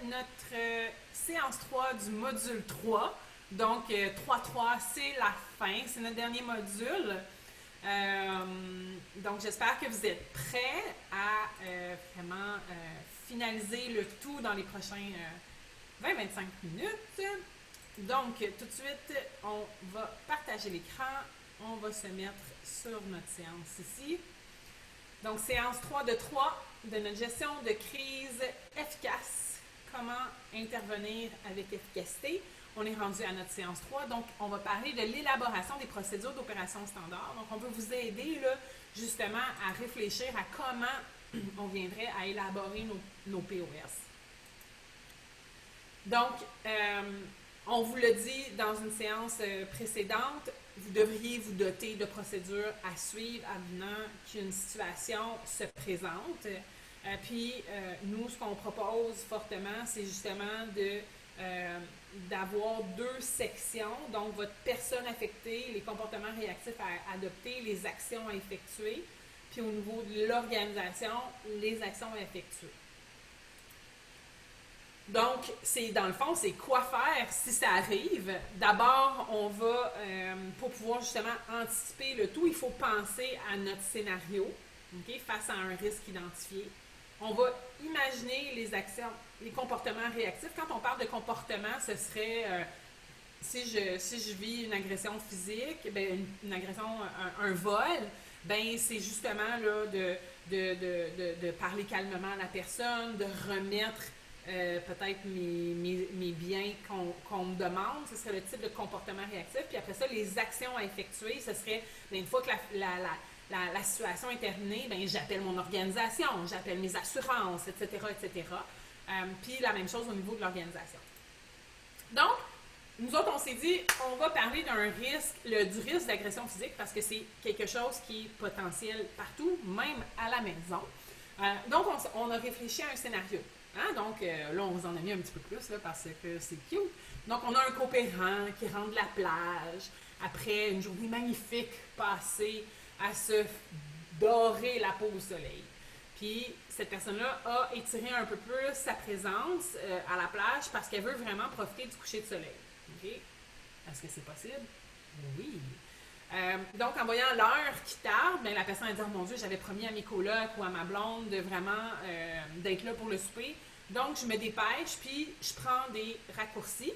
notre séance 3 du module 3. Donc, 3.3, c'est la fin, c'est notre dernier module. Donc, j'espère que vous êtes prêts à vraiment finaliser le tout dans les prochains 20-25 minutes. Donc, tout de suite, on va partager l'écran. On va se mettre sur notre séance ici. Donc, séance 3 de 3 de notre gestion de crise efficace. Comment intervenir avec efficacité. On est rendu à notre séance 3. Donc, on va parler de l'élaboration des procédures d'opération standard. Donc, on veut vous aider là, justement à réfléchir à comment on viendrait à élaborer nos POS. Donc, on vous l'a dit dans une séance précédente, vous devriez vous doter de procédures à suivre avenant qu'une situation se présente. Puis, nous, ce qu'on propose fortement, c'est justement d'avoir deux sections, donc votre personne affectée, les comportements réactifs à adopter, les actions à effectuer, puis au niveau de l'organisation, les actions à effectuer. Donc, dans le fond, c'est quoi faire si ça arrive. D'abord, on va, pour pouvoir justement anticiper le tout, il faut penser à notre scénario, okay, face à un risque identifié. On va imaginer les actions, les comportements réactifs. Quand on parle de comportement, ce serait, si je vis une agression physique, ben, une agression, un vol, ben c'est justement là, de parler calmement à la personne, de remettre peut-être mes biens qu'on me demande. Ce serait le type de comportement réactif. Puis après ça, les actions à effectuer, ce serait, bien, une fois que la situation est terminée, bien, j'appelle mon organisation, j'appelle mes assurances, etc., etc. Puis la même chose au niveau de l'organisation. Donc, nous autres, on s'est dit, on va parler du risque d'agression physique parce que c'est quelque chose qui est potentiel partout, même à la maison. Donc, on a réfléchi à un scénario. Hein? Donc, là, on vous en a mis un petit peu plus là, parce que c'est cute. Donc, on a un coopérant qui rentre de la plage après une journée magnifique passée à se dorer la peau au soleil. Puis, cette personne-là a étiré un peu plus sa présence à la plage parce qu'elle veut vraiment profiter du coucher de soleil. Okay? Est-ce que c'est possible? Oui. Donc, en voyant l'heure qui tarde, bien, la personne a dit « Oh mon Dieu, j'avais promis à mes colocs ou à ma blonde de vraiment d'être là pour le souper. » Donc, je me dépêche, puis je prends des raccourcis.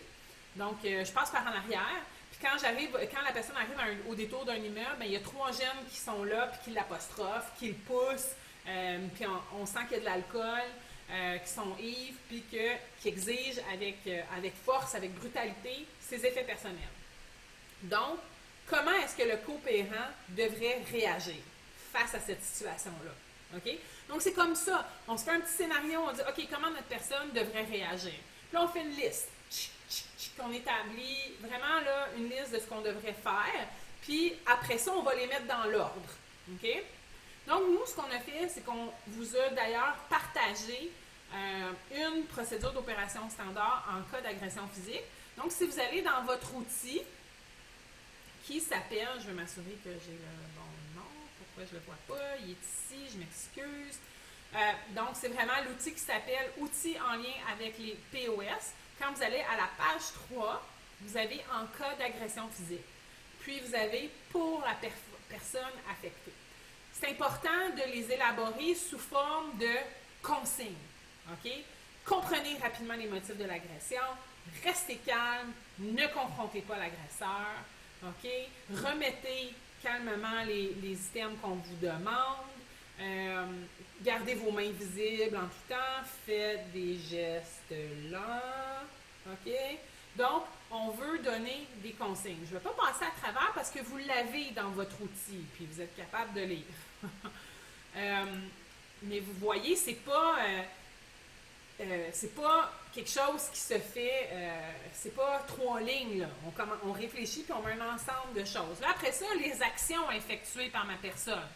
Donc, je passe par en arrière. Puis quand la personne arrive au détour d'un immeuble, bien, il y a 3 jeunes qui sont là, puis qui l'apostrophent, qui le poussent. Puis on sent qu'il y a de l'alcool, qui sont ivres, puis qui exigent avec force, avec brutalité, ses effets personnels. Donc, comment est-ce que le coopérant devrait réagir face à cette situation-là? OK? Donc, c'est comme ça. On se fait un petit scénario, on dit, OK, comment notre personne devrait réagir? Puis là, on fait une liste. On établit vraiment là, une liste de ce qu'on devrait faire. Puis, après ça, on va les mettre dans l'ordre. OK? Donc, nous, ce qu'on a fait, c'est qu'on vous a d'ailleurs partagé une procédure d'opération standard en cas d'agression physique. Donc, si vous allez dans votre outil qui s'appelle, je vais m'assurer que j'ai le bon nom, pourquoi je ne le vois pas, il est ici, je m'excuse. Donc, c'est vraiment l'outil qui s'appelle « Outils en lien avec les POS ». Quand vous allez à la page 3, vous avez « En cas d'agression physique ». Puis, vous avez « Pour la personne affectée ». C'est important de les élaborer sous forme de consignes. OK? Comprenez rapidement les motifs de l'agression, restez calme, ne confrontez pas l'agresseur. OK? Remettez calmement les items qu'on vous demande. Gardez vos mains visibles en tout temps. Faites des gestes lents. OK? Donc, on veut donner des consignes. Je ne vais pas passer à travers parce que vous l'avez dans votre outil, puis vous êtes capable de lire. Mais vous voyez, c'est pas quelque chose qui se fait, c'est pas 3 lignes. Là. On réfléchit puis on met un ensemble de choses. Là, après ça, les actions effectuées par ma personne.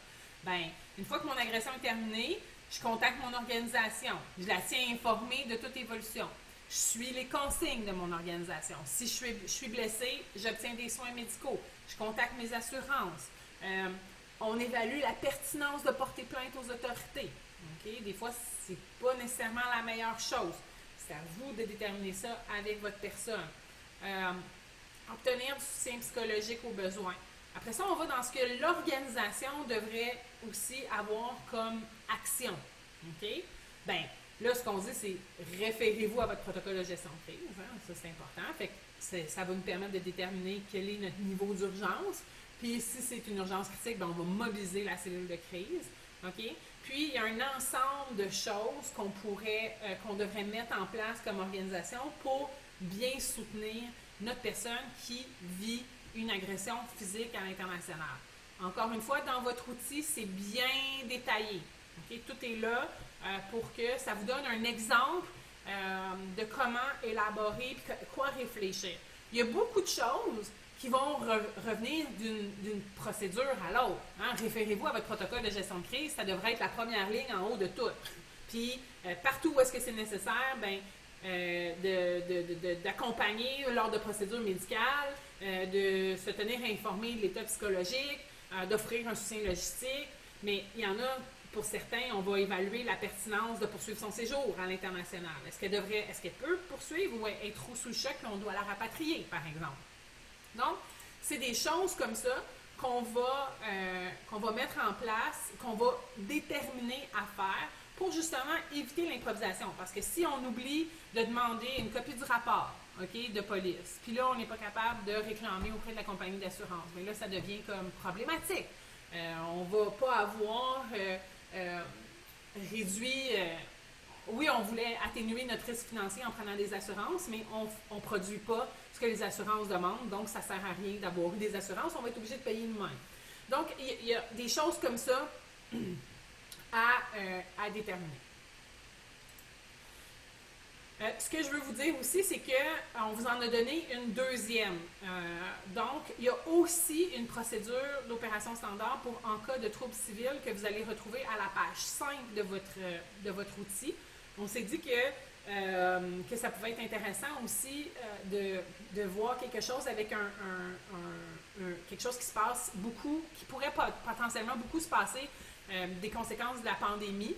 Bien, une fois que mon agression est terminée, je contacte mon organisation. Je la tiens informée de toute évolution. Je suis les consignes de mon organisation. Si je suis blessée, j'obtiens des soins médicaux. Je contacte mes assurances. On évalue la pertinence de porter plainte aux autorités. Okay? Des fois, c'est pas nécessairement la meilleure chose. C'est à vous de déterminer ça avec votre personne. Obtenir du soutien psychologique aux besoins. Après ça, on va dans ce que l'organisation devrait aussi avoir comme action. OK? Bien, là, ce qu'on dit, c'est référez-vous à votre protocole de gestion de crise. Hein? Ça, c'est important. Fait que ça va nous permettre de déterminer quel est notre niveau d'urgence. Puis, si c'est une urgence critique, bien, on va mobiliser la cellule de crise. OK? Puis, il y a un ensemble de choses qu'on devrait mettre en place comme organisation pour bien soutenir notre personne qui vit une agression physique à l'international. Encore une fois, dans votre outil, c'est bien détaillé. Okay? Tout est là pour que ça vous donne un exemple de comment élaborer et quoi réfléchir. Il y a beaucoup de choses qui vont revenir d'une procédure à l'autre. Hein? Référez-vous à votre protocole de gestion de crise, ça devrait être la première ligne en haut de tout. Puis, partout où est-ce que c'est nécessaire, ben, d'accompagner lors de procédures médicales, de se tenir informé de l'état psychologique, d'offrir un soutien logistique. Mais il y en a, pour certains, on va évaluer la pertinence de poursuivre son séjour à l'international. Est-ce qu'elle peut poursuivre ou être trop sous le choc et on doit la rapatrier, par exemple? Donc, c'est des choses comme ça qu'on va mettre en place, qu'on va déterminer à faire pour justement éviter l'improvisation. Parce que si on oublie de demander une copie du rapport, OK, de police, puis là, on n'est pas capable de réclamer auprès de la compagnie d'assurance, mais là, ça devient comme problématique. On ne va pas avoir réduit... oui, on voulait atténuer notre risque financier en prenant des assurances, mais on ne produit pas ce que les assurances demandent, donc ça ne sert à rien d'avoir eu des assurances, on va être obligé de payer nous-mêmes. Donc, il y a des choses comme ça à déterminer. Ce que je veux vous dire aussi, c'est qu'on vous en a donné une deuxième. Donc, il y a aussi une procédure d'opération standard pour en cas de troubles civils que vous allez retrouver à la page 5 de votre outil. On s'est dit que ça pouvait être intéressant aussi de voir quelque chose avec quelque chose qui se passe beaucoup, qui pourrait potentiellement beaucoup se passer des conséquences de la pandémie.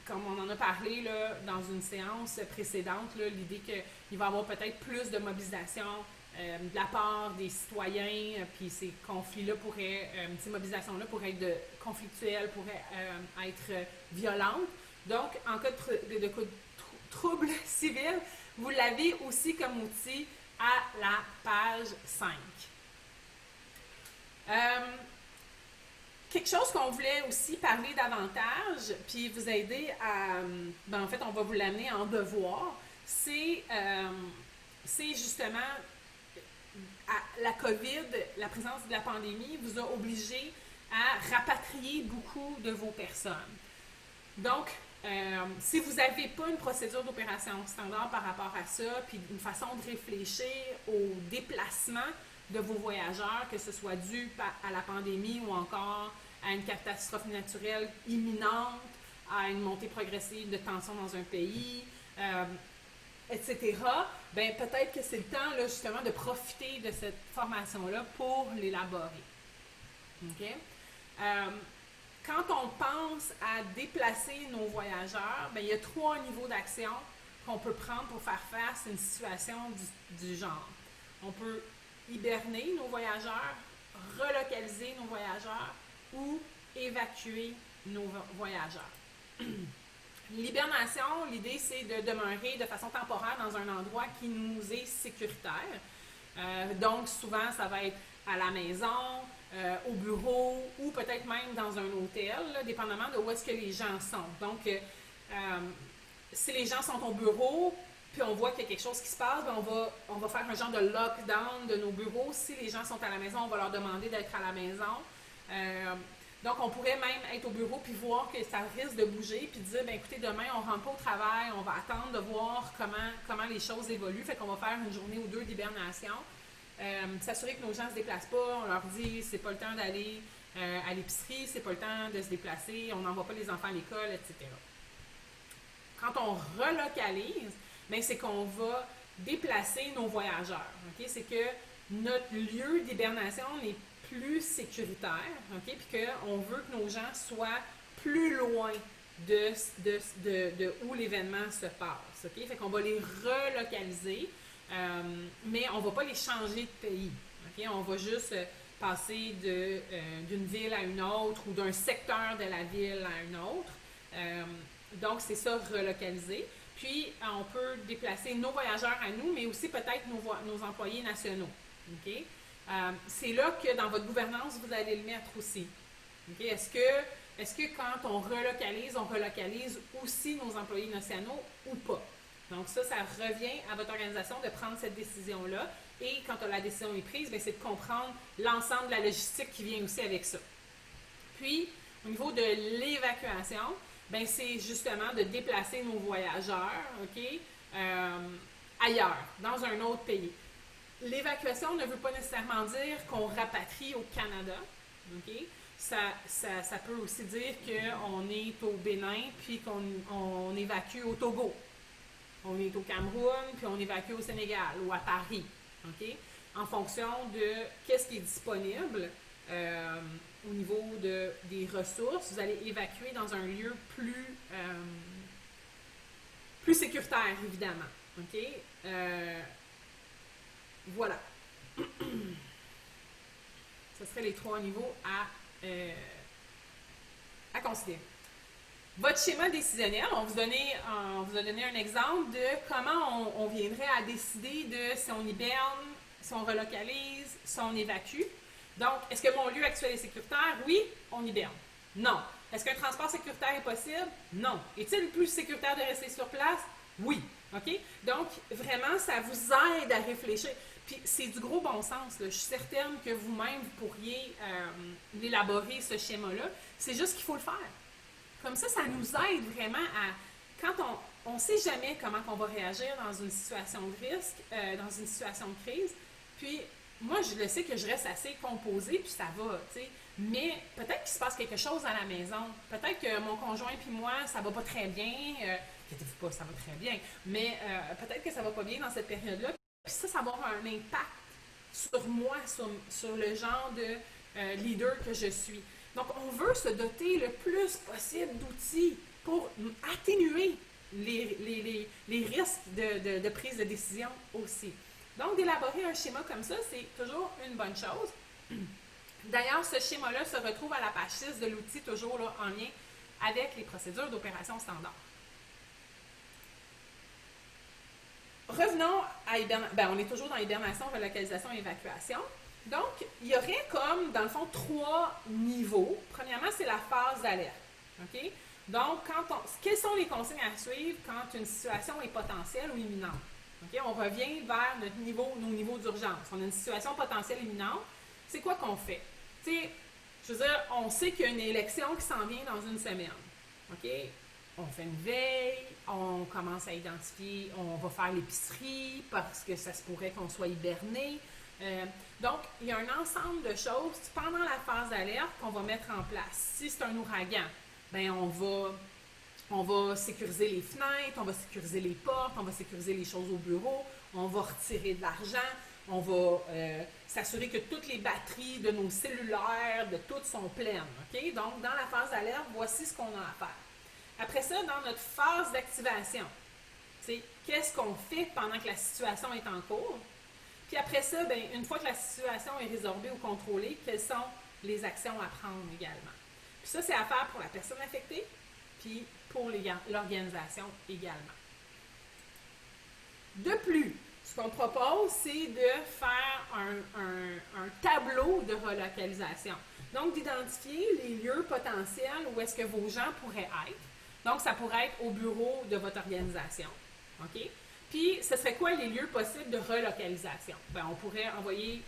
Comme on en a parlé là, dans une séance précédente, l'idée qu'il va y avoir peut-être plus de mobilisation de la part des citoyens, puis ces conflits-là ces mobilisations-là pourraient être conflictuelles, pourraient être violentes. Donc, en cas de troubles civils, vous l'avez aussi comme outil à la page 5. Quelque chose qu'on voulait aussi parler davantage, puis vous aider à... en fait, on va vous l'amener en devoir, c'est justement la COVID, la présence de la pandémie vous a obligé à rapatrier beaucoup de vos personnes. Donc, si vous n'avez pas une procédure d'opération standard par rapport à ça, puis une façon de réfléchir au déplacement de vos voyageurs, que ce soit dû à la pandémie ou encore à une catastrophe naturelle imminente, à une montée progressive de tension dans un pays, etc., bien, peut-être que c'est le temps, là, justement, de profiter de cette formation-là pour l'élaborer. OK? Quand on pense à déplacer nos voyageurs, bien, il y a 3 niveaux d'action qu'on peut prendre pour faire face à une situation du genre. On peut hiberner nos voyageurs, relocaliser nos voyageurs ou évacuer nos voyageurs. L'hibernation, l'idée, c'est de demeurer de façon temporaire dans un endroit qui nous est sécuritaire. Donc, souvent, ça va être à la maison, au bureau ou peut-être même dans un hôtel, là, dépendamment de où est-ce que les gens sont. Donc, si les gens sont au bureau, puis on voit qu'il y a quelque chose qui se passe, bien on va faire un genre de lockdown de nos bureaux. Si les gens sont à la maison, on va leur demander d'être à la maison. Donc, on pourrait même être au bureau puis voir que ça risque de bouger puis dire, bien écoutez, demain, on ne rentre pas au travail, on va attendre de voir comment les choses évoluent. Fait qu'on va faire une journée ou 2 d'hibernation. S'assurer que nos gens ne se déplacent pas. On leur dit, c'est pas le temps d'aller à l'épicerie, c'est pas le temps de se déplacer, on n'envoie pas les enfants à l'école, etc. Quand on relocalise, bien, c'est qu'on va déplacer nos voyageurs. Okay? C'est que notre lieu d'hibernation n'est plus sécuritaire, okay? Puis qu'on veut que nos gens soient plus loin de où l'événement se passe. OK? Fait qu'on va les relocaliser, mais on ne va pas les changer de pays. OK? On va juste passer d'une ville à une autre ou d'un secteur de la ville à une autre. Donc, c'est ça, relocaliser. Puis, on peut déplacer nos voyageurs à nous, mais aussi peut-être nos employés nationaux. OK? C'est là que dans votre gouvernance, vous allez le mettre aussi. Okay? Est-ce que quand on relocalise aussi nos employés nationaux ou pas? Donc ça revient à votre organisation de prendre cette décision-là. Et quand la décision est prise, c'est de comprendre l'ensemble de la logistique qui vient aussi avec ça. Puis, au niveau de l'évacuation, c'est justement de déplacer nos voyageurs, OK, ailleurs, dans un autre pays. L'évacuation ne veut pas nécessairement dire qu'on rapatrie au Canada, OK? Ça peut aussi dire qu'on est au Bénin puis qu'on évacue au Togo. On est au Cameroun puis on évacue au Sénégal ou à Paris, OK? En fonction de qu'est-ce qui est disponible au niveau des ressources, vous allez évacuer dans un lieu plus sécuritaire, évidemment, OK? Voilà. Ce serait les 3 niveaux à considérer. Votre schéma décisionnel, on vous a donné un exemple de comment on viendrait à décider de si on hiberne, si on relocalise, si on évacue. Donc, est-ce que mon lieu actuel est sécuritaire? Oui, on hiberne. Non. Est-ce qu'un transport sécuritaire est possible? Non. Est-il plus sécuritaire de rester sur place? Oui. OK? Donc, vraiment, ça vous aide à réfléchir. Puis, c'est du gros bon sens, là. Je suis certaine que vous-même, vous pourriez élaborer ce schéma-là. C'est juste qu'il faut le faire. Comme ça nous aide vraiment à... Quand on ne sait jamais comment on va réagir dans une situation de risque, dans une situation de crise. Puis, moi, je le sais que je reste assez composée, puis ça va, tu sais. Mais peut-être qu'il se passe quelque chose à la maison. Peut-être que mon conjoint puis moi, ça va pas très bien. Inquiétez-vous pas, ça va très bien. Mais peut-être que ça va pas bien dans cette période-là. Puis ça va avoir un impact sur moi, sur le genre de leader que je suis. Donc, on veut se doter le plus possible d'outils pour atténuer les risques de prise de décision aussi. Donc, d'élaborer un schéma comme ça, c'est toujours une bonne chose. D'ailleurs, ce schéma-là se retrouve à la page 6 de l'outil, toujours là, en lien avec les procédures d'opération standard. Revenons à hibernation. On est toujours dans hibernation, relocalisation et évacuation. Donc, il y aurait comme, dans le fond, 3 niveaux. Premièrement, c'est la phase d'alerte. OK? Donc, quelles sont les consignes à suivre quand une situation est potentielle ou imminente? Okay? On revient vers nos niveaux d'urgence. On a une situation potentielle imminente. C'est quoi qu'on fait? T'sais, je veux dire, on sait qu'il y a une élection qui s'en vient dans une semaine. OK? On fait une veille, on commence à identifier, on va faire l'épicerie parce que ça se pourrait qu'on soit hiberné. Donc, il y a un ensemble de choses pendant la phase d'alerte qu'on va mettre en place. Si c'est un ouragan, on va sécuriser les fenêtres, on va sécuriser les portes, on va sécuriser les choses au bureau, on va retirer de l'argent, on va s'assurer que toutes les batteries de nos cellulaires, de toutes sont pleines. Okay? Donc, dans la phase d'alerte, voici ce qu'on a à faire. Après ça, dans notre phase d'activation, qu'est-ce qu'on fait pendant que la situation est en cours? Puis après ça, une fois que la situation est résorbée ou contrôlée, quelles sont les actions à prendre également? Puis ça, c'est à faire pour la personne affectée, puis pour l'organisation également. De plus, ce qu'on propose, c'est de faire un tableau de relocalisation. Donc, d'identifier les lieux potentiels où est-ce que vos gens pourraient être. Donc, ça pourrait être au bureau de votre organisation. OK? Puis, ce serait quoi les lieux possibles de relocalisation? On pourrait envoyer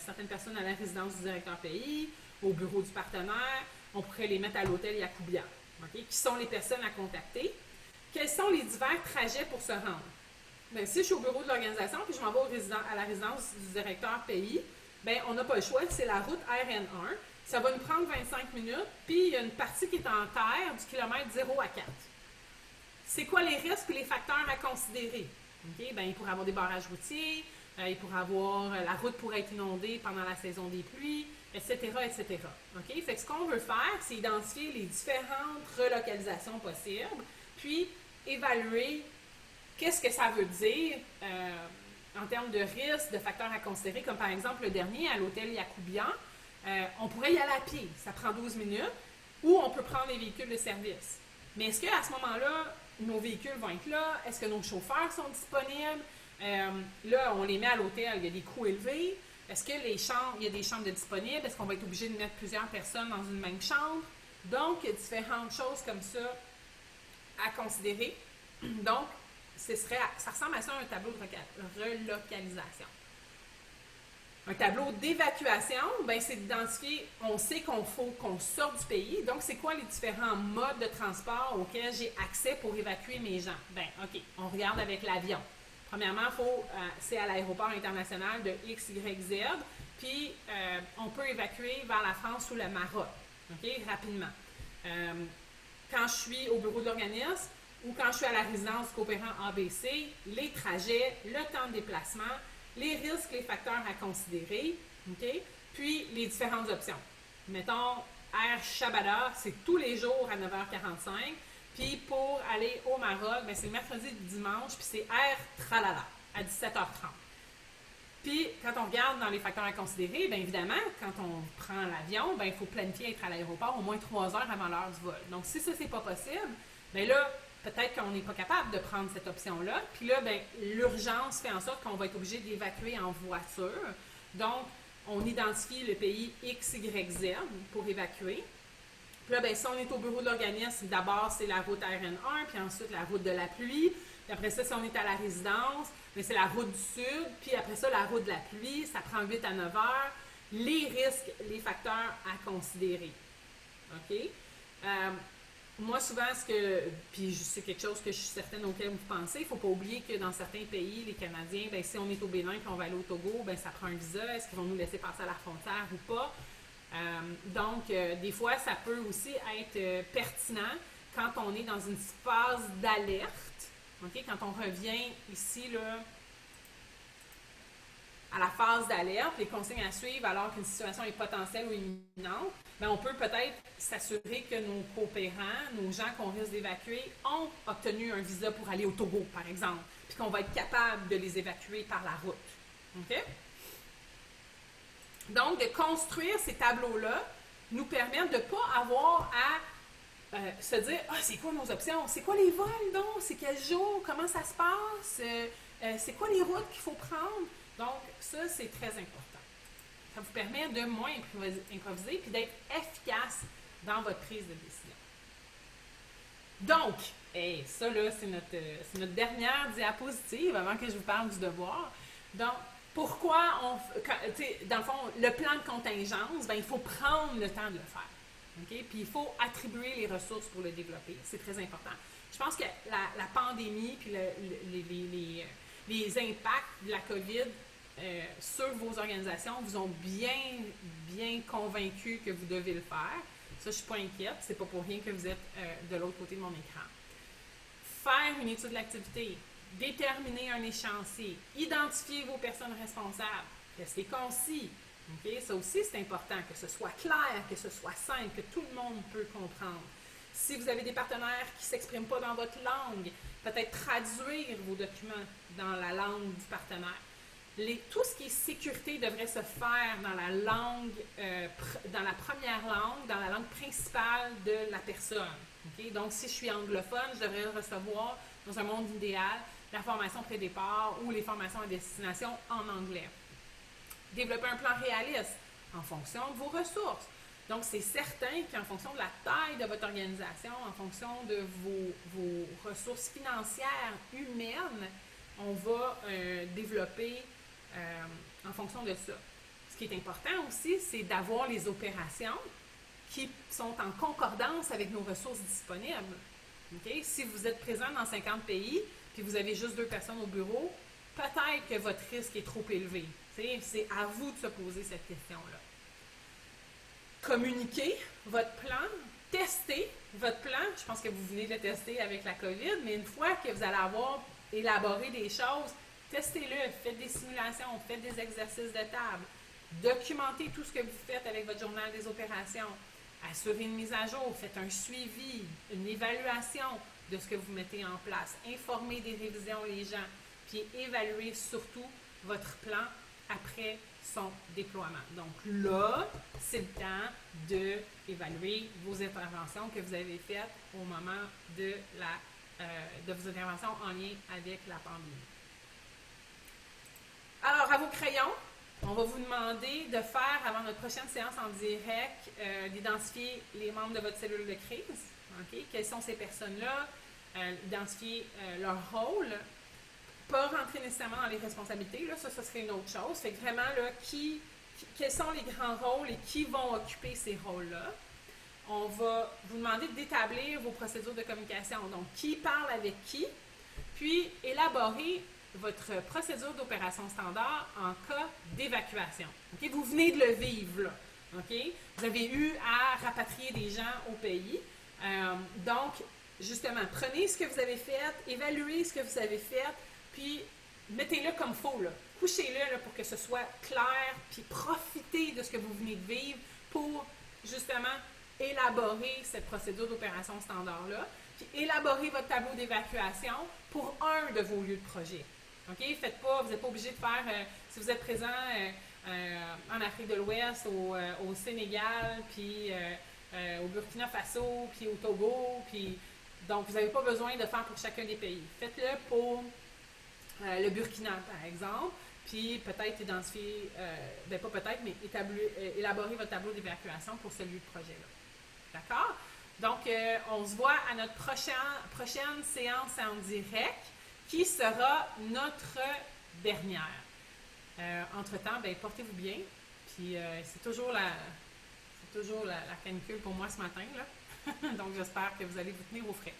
certaines personnes à la résidence du directeur pays, au bureau du partenaire, on pourrait les mettre à l'hôtel Yacoubian. Okay? Qui sont les personnes à contacter? Quels sont les divers trajets pour se rendre? Si je suis au bureau de l'organisation puis je m'en vais à la résidence du directeur pays, on n'a pas le choix, c'est la route RN1. Ça va nous prendre 25 minutes, puis il y a une partie qui est en terre du kilomètre 0 à 4. C'est quoi les risques et les facteurs à considérer? Okay? Il pourrait y avoir des barrages routiers, il pourrait avoir, la route pourrait être inondée pendant la saison des pluies, etc., etc. OK? Fait que ce qu'on veut faire, c'est identifier les différentes relocalisations possibles, puis évaluer qu'est-ce que ça veut dire en termes de risques, de facteurs à considérer, comme par exemple le dernier à l'hôtel Yacoubian. On pourrait y aller à pied, ça prend 12 minutes, ou on peut prendre les véhicules de service. Mais est-ce qu'à ce moment-là, nos véhicules vont être là? Est-ce que nos chauffeurs sont disponibles? Là, on les met à l'hôtel, il y a des coûts élevés. Est-ce que il y a des chambres de disponibles? Est-ce qu'on va être obligé de mettre plusieurs personnes dans une même chambre? Donc, il y a différentes choses comme ça à considérer. Donc, ça ressemble à ça un tableau de relocalisation. Un tableau d'évacuation, ben c'est d'identifier, on sait qu'on faut qu'on sorte du pays, donc c'est quoi les différents modes de transport auxquels j'ai accès pour évacuer mes gens? Ben, OK, on regarde avec l'avion. Premièrement, c'est à l'aéroport international de X, Y, Z, puis on peut évacuer vers la France ou le Maroc, OK, rapidement. Quand je suis au bureau de l'organisme ou quand je suis à la résidence coopérant ABC, les trajets, le temps de déplacement, les risques, les facteurs à considérer, OK? Puis les différentes options. Mettons, Air Shabada, c'est tous les jours à 9h45. Puis pour aller au Maroc, ben c'est le mercredi et le dimanche, puis c'est Air Tralala à 17h30. Puis quand on regarde dans les facteurs à considérer, bien évidemment, quand on prend l'avion, ben il faut planifier être à l'aéroport au moins 3 heures avant l'heure du vol. Donc si ça, c'est pas possible, bien là, peut-être qu'on n'est pas capable de prendre cette option-là. Puis là, bien, l'urgence fait en sorte qu'on va être obligé d'évacuer en voiture. Donc, on identifie le pays X, Y, Z pour évacuer. Puis là, bien, si on est au bureau de l'organisme, d'abord, c'est la route RN1, puis ensuite la route de la pluie. Puis après ça, si on est à la résidence, bien, c'est la route du sud. Puis après ça, la route de la pluie, ça prend 8 à 9 heures. Les risques, les facteurs à considérer. OK? Moi, souvent, puis c'est quelque chose que je suis certaine auquel vous pensez, il ne faut pas oublier que dans certains pays, les Canadiens, bien, si on est au Bénin et qu'on va aller au Togo, bien, ça prend un visa. Est-ce qu'ils vont nous laisser passer à la frontière ou pas? Donc, des fois, ça peut aussi être pertinent quand on est dans une phase d'alerte. Okay? Quand on revient ici, là, à la phase d'alerte, les consignes à suivre alors qu'une situation est potentielle ou imminente, bien, on peut peut-être s'assurer que nos coopérants, nos gens qu'on risque d'évacuer, ont obtenu un visa pour aller au Togo, par exemple, puis qu'on va être capable de les évacuer par la route. OK? Donc, de construire ces tableaux-là nous permet de ne pas avoir à se dire « Ah, c'est quoi nos options? C'est quoi les vols, donc? C'est quel jour? Comment ça se passe? C'est quoi les routes qu'il faut prendre? » Donc, ça, c'est très important. Ça vous permet de moins improviser puis d'être efficace dans votre prise de décision. Donc, ça, là, c'est notre dernière diapositive avant que je vous parle du devoir. Donc, pourquoi dans le fond, le plan de contingence, ben, il faut prendre le temps de le faire. Okay? Puis il faut attribuer les ressources pour le développer. C'est très important. Je pense que la pandémie puis les impacts de la COVID sur vos organisations vous ont bien convaincu que vous devez le faire. Ça, je ne suis pas inquiète. C'est pas pour rien que vous êtes de l'autre côté de mon écran. Faire une étude de l'activité, déterminer un échéancier, identifier vos personnes responsables, rester concis. Okay? Ça aussi, c'est important, que ce soit clair, que ce soit simple, que tout le monde peut comprendre. Si vous avez des partenaires qui ne s'expriment pas dans votre langue, peut-être traduire vos documents dans la langue du partenaire. Tout ce qui est sécurité devrait se faire dans la langue, dans la première langue, dans la langue principale de la personne. Okay? Donc, si je suis anglophone, je devrais recevoir, dans un monde idéal, la formation pré-départ ou les formations à destination en anglais. Développer un plan réaliste en fonction de vos ressources. Donc, c'est certain qu'en fonction de la taille de votre organisation, en fonction de vos ressources financières, humaines, on va développer en fonction de ça. Ce qui est important aussi, c'est d'avoir les opérations qui sont en concordance avec nos ressources disponibles. Okay? Si vous êtes présent dans 50 pays, puis vous avez juste 2 personnes au bureau, peut-être que votre risque est trop élevé. C'est à vous de se poser cette question-là. Communiquez votre plan, testez votre plan. Je pense que vous venez de le tester avec la COVID, mais une fois que vous allez avoir élaboré des choses, testez-le, faites des simulations, faites des exercices de table, documentez tout ce que vous faites avec votre journal des opérations, assurez une mise à jour, faites un suivi, une évaluation de ce que vous mettez en place, informez des révisions les gens, puis évaluez surtout votre plan après son déploiement. Donc là, c'est le temps d'évaluer vos interventions que vous avez faites au moment de vos interventions en lien avec la pandémie. Alors, à vos crayons, on va vous demander de faire, avant notre prochaine séance en direct, d'identifier les membres de votre cellule de crise. Okay? Quelles sont ces personnes-là? Identifier leur rôle. Pas rentrer nécessairement dans les responsabilités, là, ça serait une autre chose. Fait que vraiment, là, quels sont les grands rôles et qui vont occuper ces rôles-là? On va vous demander d'établir vos procédures de communication. Donc, qui parle avec qui? Puis, élaborer votre procédure d'opération standard en cas d'évacuation. Okay? Vous venez de le vivre, là. Okay? Vous avez eu à rapatrier des gens au pays. Donc, justement, prenez ce que vous avez fait, évaluez ce que vous avez fait, puis mettez-le comme il faut, là. Couchez-le là, pour que ce soit clair, puis profitez de ce que vous venez de vivre pour, justement, élaborer cette procédure d'opération standard-là, puis élaborer votre tableau d'évacuation pour un de vos lieux de projet. OK? Faites pas, vous n'êtes pas obligé de faire, si vous êtes présent en Afrique de l'Ouest, au Sénégal, puis au Burkina Faso, puis au Togo, puis donc vous n'avez pas besoin de faire pour chacun des pays. Faites-le pour le Burkina, par exemple, puis peut-être identifier, pas peut-être, mais élaborer votre tableau d'évacuation pour ce lieu de projet-là. D'accord? Donc, on se voit à notre prochaine séance en direct, qui sera notre dernière. Entre-temps, portez-vous bien, puis c'est toujours la canicule pour moi ce matin, là. Donc, j'espère que vous allez vous tenir au frais.